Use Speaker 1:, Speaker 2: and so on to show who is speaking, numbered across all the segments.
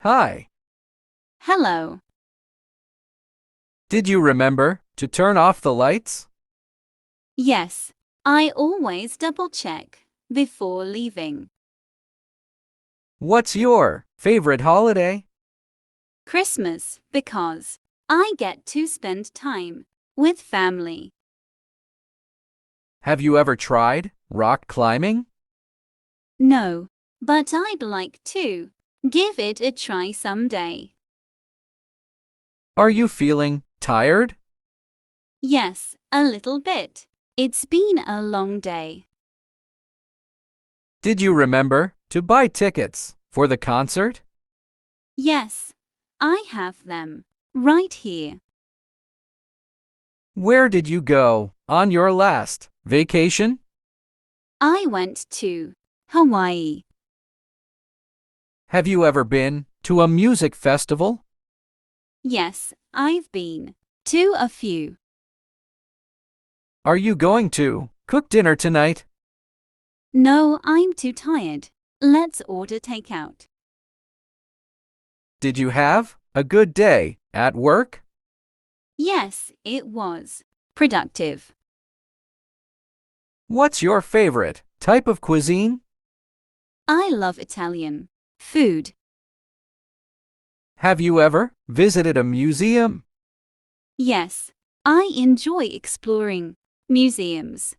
Speaker 1: Hi.
Speaker 2: Hello.
Speaker 1: Did you remember to turn off the lights?
Speaker 2: Yes, I always double check before leaving.
Speaker 1: What's your favorite holiday?
Speaker 2: Christmas, because I get to spend time with family.
Speaker 1: Have you ever tried rock climbing?
Speaker 2: No, but I'd like to give it a try someday.
Speaker 1: Are you feeling tired?
Speaker 2: Yes, a little bit. It's been a long day.
Speaker 1: Did you remember to buy tickets for the concert?
Speaker 2: Yes, I have them right here.
Speaker 1: Where did you go on your last vacation?
Speaker 2: I went to Hawaii.
Speaker 1: Have you ever been to a music festival?
Speaker 2: Yes, I've been to a few.
Speaker 1: Are you going to cook dinner tonight?
Speaker 2: No, I'm too tired. Let's order takeout.
Speaker 1: Did you have a good day at work?
Speaker 2: Yes, it was productive.
Speaker 1: What's your favorite type of cuisine?
Speaker 2: I love Italian food.
Speaker 1: Have you ever visited a museum?
Speaker 2: Yes, I enjoy exploring museums.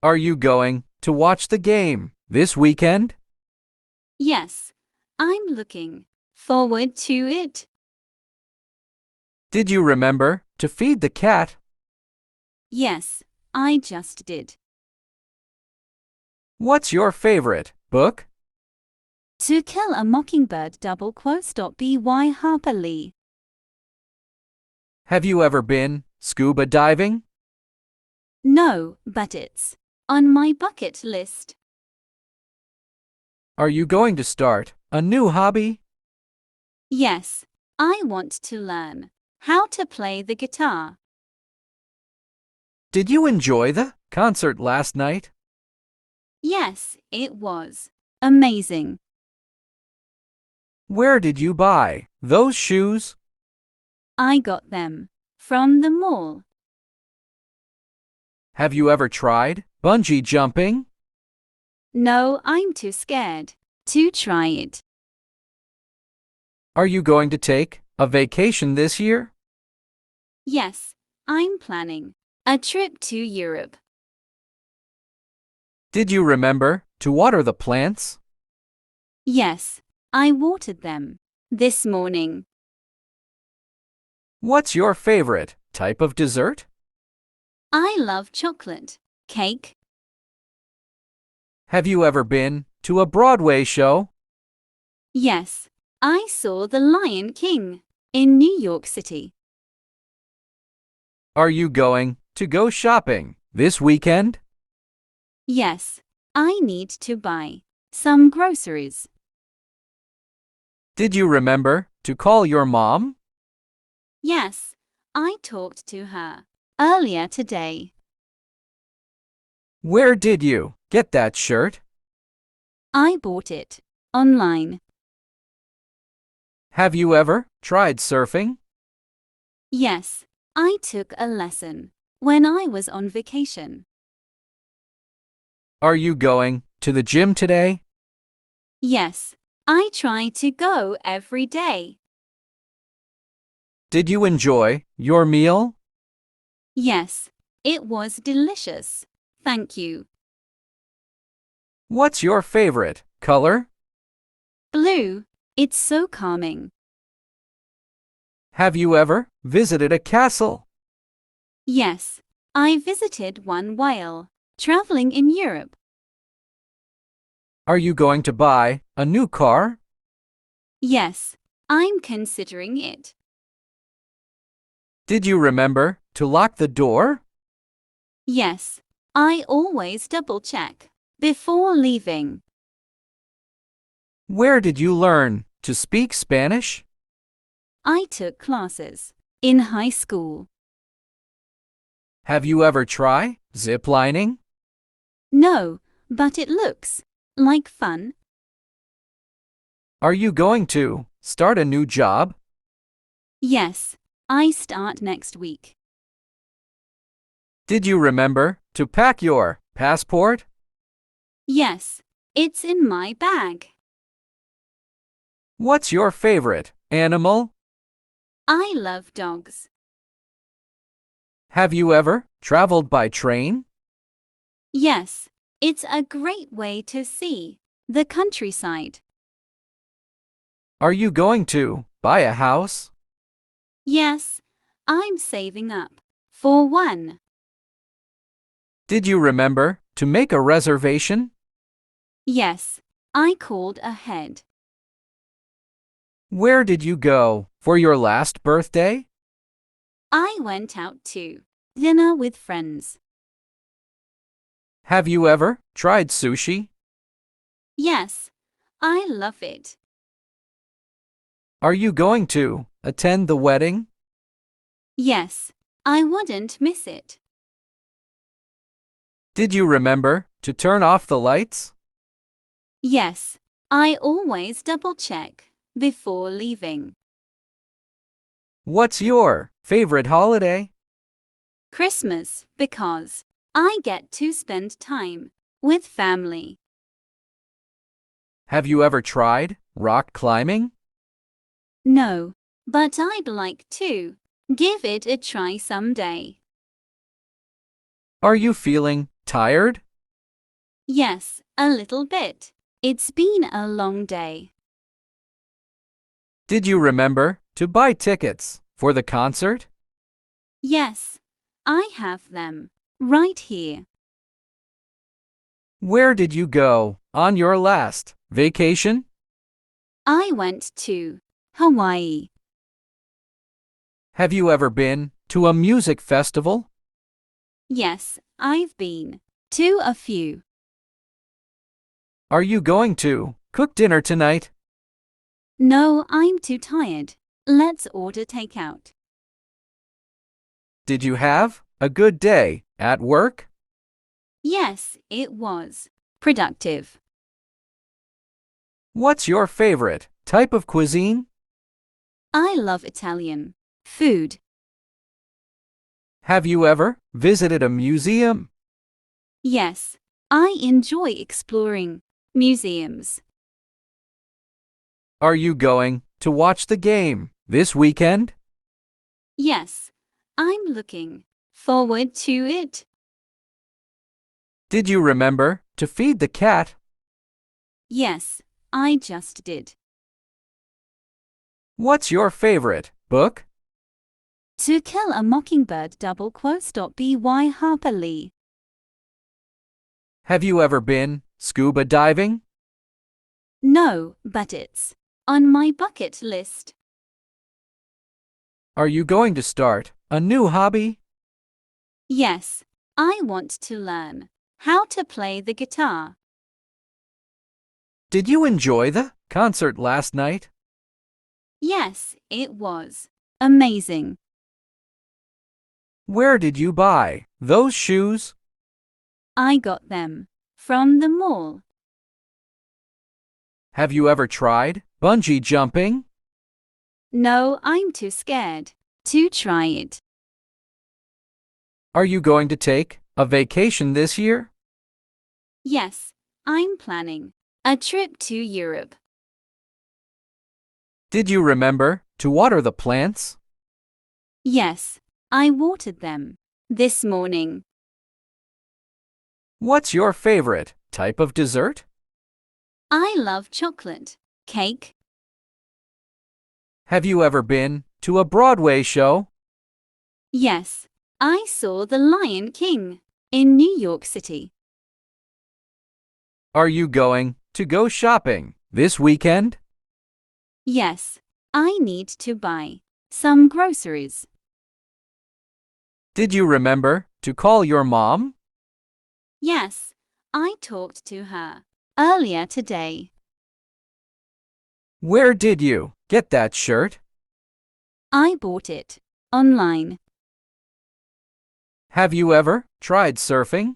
Speaker 1: Are you going to watch the game this weekend?
Speaker 2: Yes, I'm looking forward to it.
Speaker 1: Did you remember to feed the cat?
Speaker 2: Yes, I just did.
Speaker 1: What's your favorite book?
Speaker 2: To Kill a Mockingbird by Harper Lee.
Speaker 1: Have you ever been scuba diving?
Speaker 2: No, but it's on my bucket list.
Speaker 1: Are you going to start a new hobby?
Speaker 2: Yes, I want to learn how to play the guitar.
Speaker 1: Did you enjoy the concert last night?
Speaker 2: Yes, it was amazing.
Speaker 1: Where did you buy those shoes?
Speaker 2: I got them from the mall.
Speaker 1: Have you ever tried bungee jumping?
Speaker 2: No, I'm too scared to try it.
Speaker 1: Are you going to take a vacation this year?
Speaker 2: Yes, I'm planning a trip to Europe.
Speaker 1: Did you remember to water the plants?
Speaker 2: Yes, I watered them this morning.
Speaker 1: What's your favorite type of dessert?
Speaker 2: I love chocolate cake.
Speaker 1: Have you ever been to a Broadway show?
Speaker 2: Yes, I saw The Lion King in New York City.
Speaker 1: Are you going to go shopping this weekend?
Speaker 2: Yes, I need to buy some groceries.
Speaker 1: Did you remember to call your mom?
Speaker 2: Yes, I talked to her earlier today.
Speaker 1: Where did you get that shirt?
Speaker 2: I bought it online.
Speaker 1: Have you ever tried surfing?
Speaker 2: Yes, I took a lesson when I was on vacation.
Speaker 1: Are you going to the gym today?
Speaker 2: Yes, I try to go every day.
Speaker 1: Did you enjoy your meal?
Speaker 2: Yes, it was delicious. Thank you.
Speaker 1: What's your favorite color?
Speaker 2: Blue, it's so calming.
Speaker 1: Have you ever visited a castle?
Speaker 2: Yes, I visited one while traveling in Europe.
Speaker 1: Are you going to buy a new car?
Speaker 2: Yes, I'm considering it.
Speaker 1: Did you remember to lock the door?
Speaker 2: Yes, I always double check before leaving.
Speaker 1: Where did you learn to speak Spanish?
Speaker 2: I took classes in high school.
Speaker 1: Have you ever tried zip lining?
Speaker 2: No, but it looks like fun.
Speaker 1: Are you going to start a new job?
Speaker 2: Yes, I start next week.
Speaker 1: Did you remember to pack your passport?
Speaker 2: Yes, it's in my bag.
Speaker 1: What's your favorite animal?
Speaker 2: I love dogs.
Speaker 1: Have you ever traveled by train?
Speaker 2: Yes, it's a great way to see the countryside.
Speaker 1: Are you going to buy a house?
Speaker 2: Yes, I'm saving up for one.
Speaker 1: Did you remember to make a reservation?
Speaker 2: Yes, I called ahead.
Speaker 1: Where did you go for your last birthday?
Speaker 2: I went out to dinner with friends.
Speaker 1: Have you ever tried sushi?
Speaker 2: Yes, I love it.
Speaker 1: Are you going to attend the wedding?
Speaker 2: Yes, I wouldn't miss it.
Speaker 1: Did you remember to turn off the lights?
Speaker 2: Yes, I always double check before leaving.
Speaker 1: What's your favorite holiday?
Speaker 2: Christmas, because I get to spend time with family.
Speaker 1: Have you ever tried rock climbing?
Speaker 2: No, but I'd like to give it a try someday.
Speaker 1: Are you feeling tired?
Speaker 2: Yes, a little bit. It's been a long day.
Speaker 1: Did you remember to buy tickets for the concert?
Speaker 2: Yes, I have them right here.
Speaker 1: Where did you go on your last vacation?
Speaker 2: I went to Hawaii.
Speaker 1: Have you ever been to a music festival?
Speaker 2: Yes, I've been to a few.
Speaker 1: Are you going to cook dinner tonight?
Speaker 2: No, I'm too tired. Let's order takeout.
Speaker 1: Did you have a good day at work?
Speaker 2: Yes, it was productive.
Speaker 1: What's your favorite type of cuisine?
Speaker 2: I love Italian food.
Speaker 1: Have you ever visited a museum?
Speaker 2: Yes, I enjoy exploring museums.
Speaker 1: Are you going to watch the game this weekend?
Speaker 2: Yes, I'm looking forward to it.
Speaker 1: Did you remember to feed the cat?
Speaker 2: Yes, I just did.
Speaker 1: What's your favorite book?
Speaker 2: To Kill a Mockingbird by Harper Lee.
Speaker 1: Have you ever been scuba diving?
Speaker 2: No, but it's on my bucket list.
Speaker 1: Are you going to start a new hobby?
Speaker 2: Yes, I want to learn how to play the guitar.
Speaker 1: Did you enjoy the concert last night?
Speaker 2: Yes, it was amazing.
Speaker 1: Where did you buy those shoes?
Speaker 2: I got them from the mall.
Speaker 1: Have you ever tried bungee jumping?
Speaker 2: No, I'm too scared to try it.
Speaker 1: Are you going to take a vacation this year?
Speaker 2: Yes, I'm planning a trip to Europe.
Speaker 1: Did you remember to water the plants?
Speaker 2: Yes, I watered them this morning.
Speaker 1: What's your favorite type of dessert?
Speaker 2: I love chocolate cake.
Speaker 1: Have you ever been to a Broadway show?
Speaker 2: Yes, I saw The Lion King in New York City.
Speaker 1: Are you going to go shopping this weekend?
Speaker 2: Yes, I need to buy some groceries.
Speaker 1: Did you remember to call your mom?
Speaker 2: Yes, I talked to her earlier today.
Speaker 1: Where did you get that shirt?
Speaker 2: I bought it online.
Speaker 1: Have you ever tried surfing?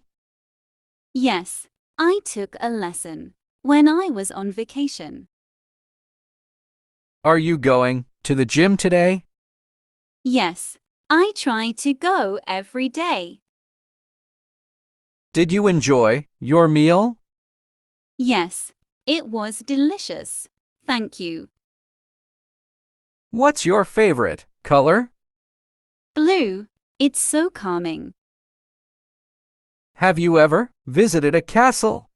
Speaker 2: Yes, I took a lesson when I was on vacation.
Speaker 1: Are you going to the gym today?
Speaker 2: Yes, I try to go every day.
Speaker 1: Did you enjoy your meal?
Speaker 2: Yes, it was delicious. Thank you.
Speaker 1: What's your favorite color?
Speaker 2: Blue, it's so calming.
Speaker 1: Have you ever visited a castle?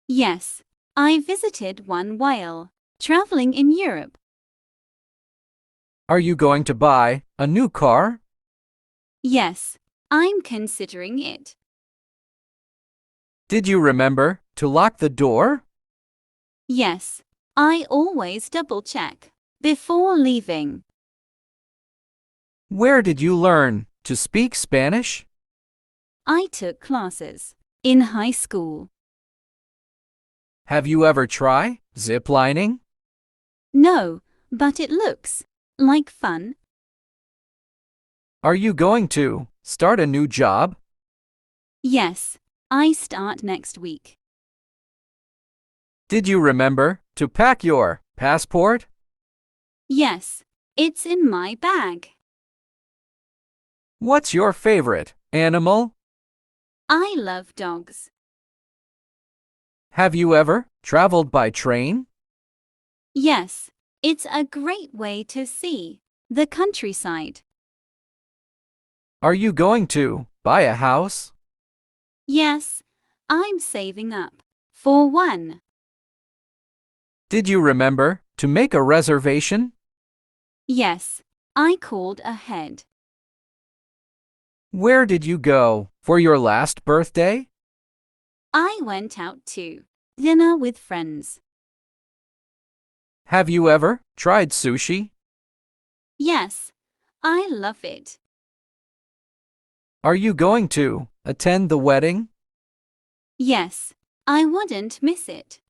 Speaker 2: Yes, I visited one while traveling in Europe.
Speaker 1: Are you going to buy a new car?
Speaker 2: Yes, I'm considering it.
Speaker 1: Did you remember to lock the door?
Speaker 2: Yes, I always double check before leaving.
Speaker 1: Where did you learn to speak Spanish?
Speaker 2: I took classes in high school.
Speaker 1: Have you ever tried zip lining?
Speaker 2: No, but it looks like fun.
Speaker 1: Are you going to start a new job?
Speaker 2: Yes, I start next week.
Speaker 1: Did you remember to pack your passport?
Speaker 2: Yes, it's in my bag.
Speaker 1: What's your favorite animal?
Speaker 2: I love dogs.
Speaker 1: Have you ever traveled by train?
Speaker 2: Yes, it's a great way to see the countryside.
Speaker 1: Are you going to buy a house?
Speaker 2: Yes, I'm saving up for one.
Speaker 1: Did you remember to make a reservation?
Speaker 2: Yes, I called ahead.
Speaker 1: Where did you go for your last birthday?
Speaker 2: I went out to dinner with friends.
Speaker 1: Have you ever tried sushi?
Speaker 2: Yes, I love it.
Speaker 1: Are you going to attend the wedding?
Speaker 2: Yes, I wouldn't miss it.